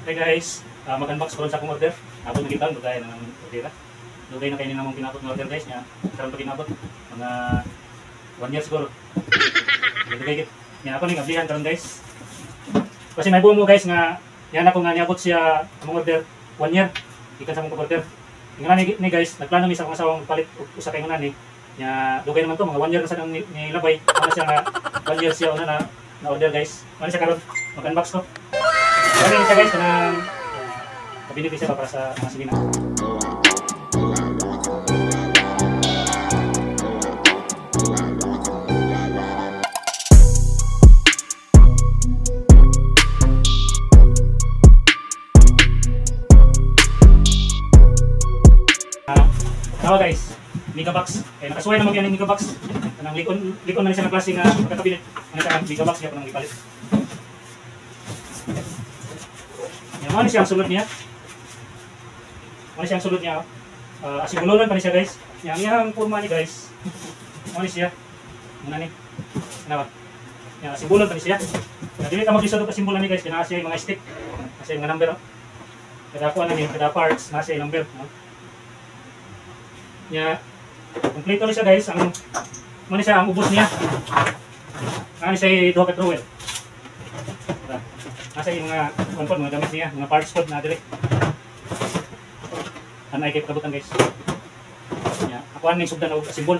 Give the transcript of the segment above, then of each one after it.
Okay guys, mag-unbox ko sa akong order. Ako nakita, dugay na ng order. Dugay na kayo namang pinabot ng order guys. Karon pa pinabot. Mga 1 year siguro. Dugay git. Nya ako ning ablihan karon guys. Kasi may buo mo guys nga yan ako nga niabot siya among order 1 year. Ikan sa akong order. Nga ni guys, nagplano mi sa akong asawang palit usa kay ngunani. Nya dugay naman to mga 1 year na sa nang nilabay. Ano siya nga 1 year siya una na order guys. Ano siya karon? Mag-unbox ko. Ano siya guys kanang kabinibig siya para sa mga silina. Tawa guys, Megabox. Nakasuway naman yan ng Megabox. Kanang likon na siya ng klase nga pagkakabinet. Ano siya ang Megabox niya kanang ipalit. Yan, ano siya ang sulod niya? Ano siya ang sulod niya? Asimulunan pa niya siya guys. Yang iyang forma niya guys. Ano siya? Muna ni. Ano ba? Yan, asimulunan pa niya siya. Dili ka mag-isod pa simbolan niya guys. Kaya siya yung mga stick. Nasa yung mga number. Kada ako ano niya, kada parts, nasa yung number. Nya, kompleto na siya guys. Ang ano siya ang ubos niya. Ano siya duha ka trowel. Nasa yung mga gamit niya, mga parts code na dire. Ano ay kay pagkabutan guys. Nya, ako ang sugdan og simbol.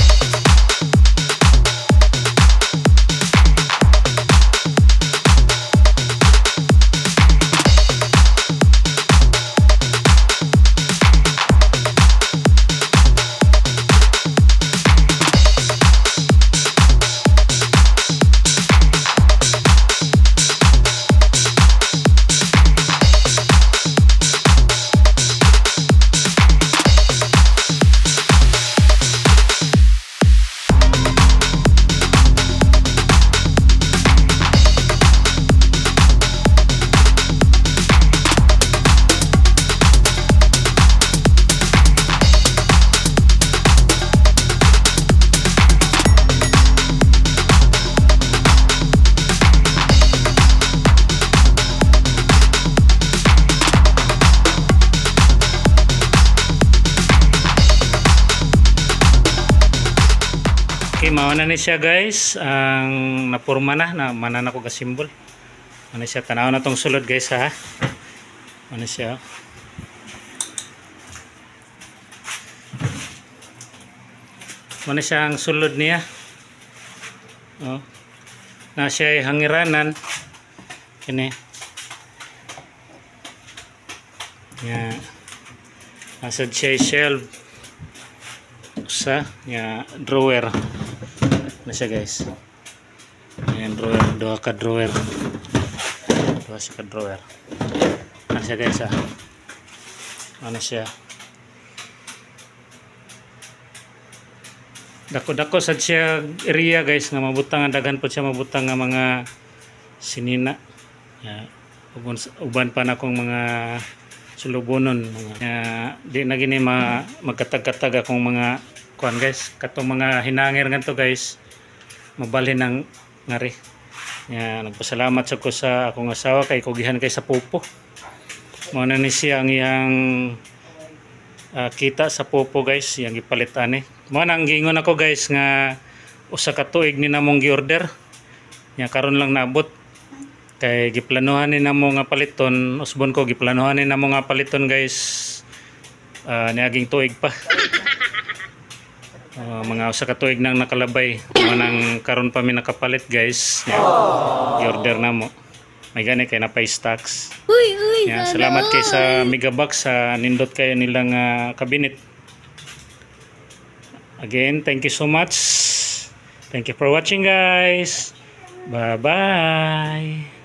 Okay, mauna na siya guys. Ang napurma na manan ako ka symbol. Ano siya, tanaw na tong sulod guys ha. Ano siya? Ano siya ang sulod niya? Oh. Na siya ay hangiranan. Kini. Yeah. Nasa siya shelf. Sa drawer na siya guys. Ayan, drawer, dua ka drawer. Dua siya ka drawer. Ano siya guys ha? Ano siya? Dako-dako sad siya area guys nga mabutang nga daghan po siya mabutang nga mga sinina. Uban pa na akong mga sulubonon di na gini magkatag-katag akong mga kuan guys katong mga hinangir nganto guys mabalhin ng ngari. Nagpasalamat sa ko sa akong asawa kay kugihan kay sa pupo. Mao na ni siya ang iyang kita sa pupo guys, yang gipalit ani. Mao nang giingon ako guys nga usa ka tuig ni namong gi-order. Karon lang naabot. Kay giplanuhan ni namo nga paliton, usbon ko giplanuhan ni namo nga paliton guys. Niaging tuig pa. Mga usa ka tuig nang nakalabay. Manang karon pa mi nakapalit guys. I-order namo. May gani kay napay stocks. Salamat kay sa Megabox sa nindot kayo nilang cabinet. Again, thank you so much. Thank you for watching guys. Bye bye.